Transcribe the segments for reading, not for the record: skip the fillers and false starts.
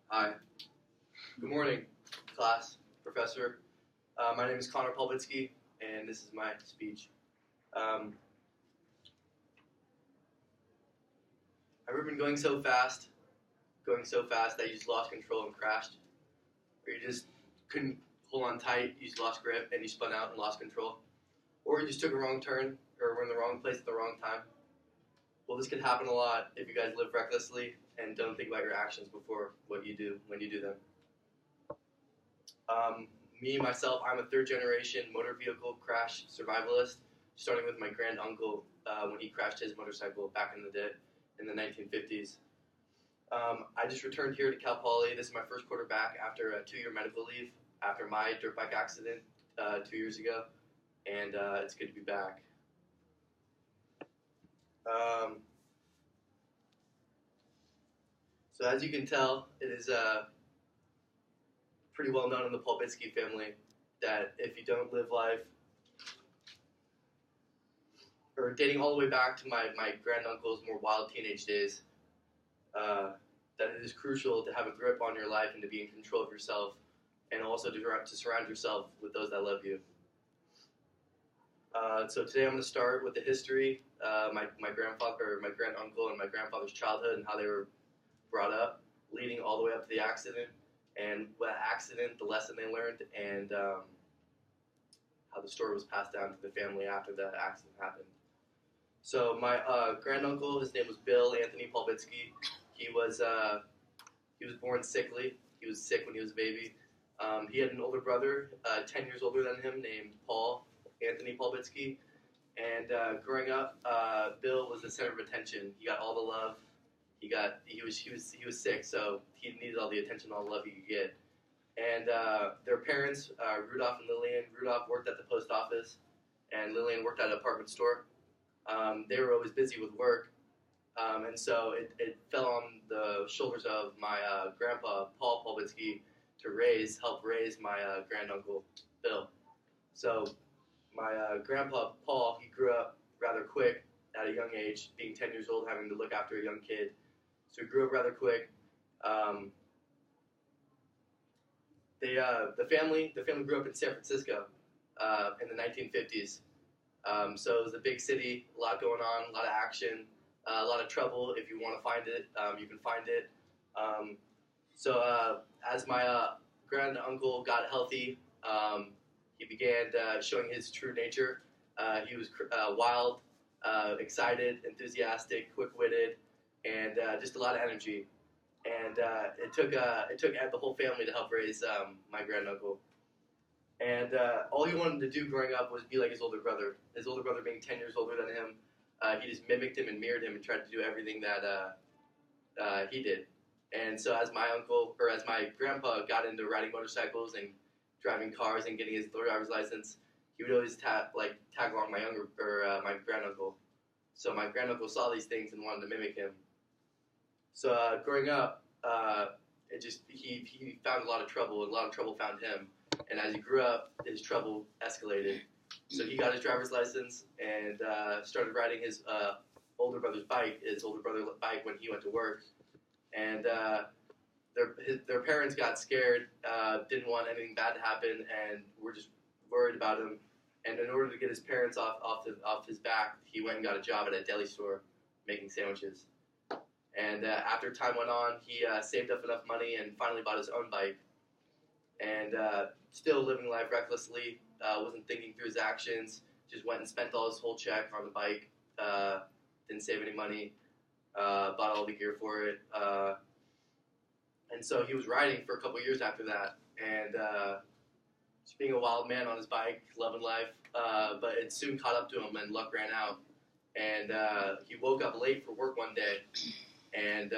Hi. Good morning, class, professor. My name is Connor Polbitsky, and this is my speech. Have you ever been going so fast that you just lost control and crashed? Or you just couldn't hold on tight, you just lost grip, and you spun out and lost control? Or you just took a wrong turn, or were in the wrong place at the wrong time? Well, this could happen a lot if you guys live recklessly and don't think about your actions before what you do when you do them. Myself, I'm a third generation motor vehicle crash survivalist, starting with my grand uncle when he crashed his motorcycle back in the day, in the 1950s. I just returned here to Cal Poly. This is my first quarter back after a 2-year medical leave after my dirt bike accident 2 years ago, and it's good to be back. So as you can tell, it is pretty well known in the Polbitsky family that if you don't live life, or dating all the way back to my granduncle's more wild teenage days, that it is crucial to have a grip on your life and to be in control of yourself, and also to surround yourself with those that love you. So today I'm going to start with the history, my grandfather, my granduncle, and my grandfather's childhood and how they were brought up, leading all the way up to the accident, and what accident, the lesson they learned, and how the story was passed down to the family after the accident happened. So my granduncle, his name was Bill Anthony Polbitsky. He was born sickly. He was sick when he was a baby. He had an older brother, 10 years older than him, named Paul Anthony Polbitsky. And growing up, Bill was the center of attention. He got all the love. He was sick, so he needed all the attention, all the love he could get. And their parents, Rudolph and Lillian, Rudolph worked at the post office, and Lillian worked at an apartment store. They were always busy with work, and so it fell on the shoulders of my grandpa, Paul Polbitsky, to help raise my granduncle, Bill. So my grandpa, Paul, he grew up rather quick at a young age, being 10 years old, having to look after a young kid. So he grew up rather quick. The family grew up in San Francisco in the 1950s. So it was a big city, a lot going on, a lot of action, a lot of trouble. If you want to find it, you can find it. So as my granduncle got healthy, he began showing his true nature. He was wild, excited, enthusiastic, quick-witted, and just a lot of energy. And it took the whole family to help raise my granduncle. And all he wanted to do growing up was be like his older brother. His older brother being 10 years older than him, he just mimicked him and mirrored him and tried to do everything that he did. And so as my grandpa got into riding motorcycles and driving cars and getting his driver's license, he would always tag along my granduncle. So my granduncle saw these things and wanted to mimic him. So growing up, he found a lot of trouble, and a lot of trouble found him. And as he grew up, his trouble escalated. So he got his driver's license and started riding his older brother's bike, when he went to work. And their parents got scared, didn't want anything bad to happen, and were just worried about him. And in order to get his parents off his back, he went and got a job at a deli store making sandwiches. And after time went on, he saved up enough money and finally bought his own bike. And still living life recklessly, wasn't thinking through his actions, just went and spent all his whole check on the bike, didn't save any money, bought all the gear for it. And so he was riding for a couple years after that, and just being a wild man on his bike, loving life, but it soon caught up to him and luck ran out. And he woke up late for work one day, and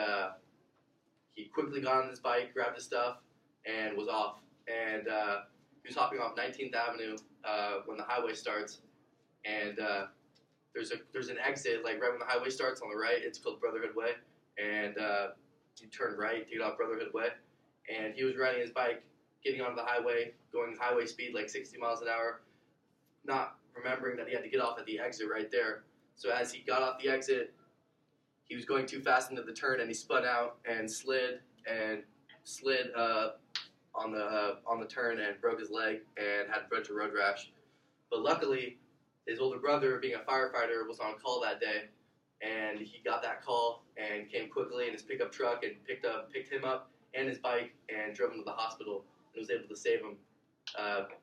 he quickly got on his bike, grabbed his stuff, and was off. And he was hopping off 19th Avenue when the highway starts, and there's an exit, like right when the highway starts on the right, it's called Brotherhood Way, and you turn right to get off Brotherhood Way, and he was riding his bike, getting onto the highway, going highway speed like 60 miles an hour, not remembering that he had to get off at the exit right there. So as he got off the exit, he was going too fast into the turn, and he spun out and slid and slid on the turn and broke his leg and had a bunch of road rash. But luckily, his older brother, being a firefighter, was on call that day, and he got that call and came quickly in his pickup truck and picked him up and his bike and drove him to the hospital and was able to save him,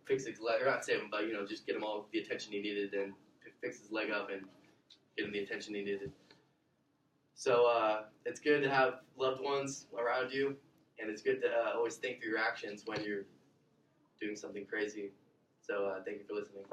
fix his leg, or not save him, but just get him all the attention he needed and fix his leg up and get him the attention he needed. So it's good to have loved ones around you, and it's good to always think through your actions when you're doing something crazy. So thank you for listening.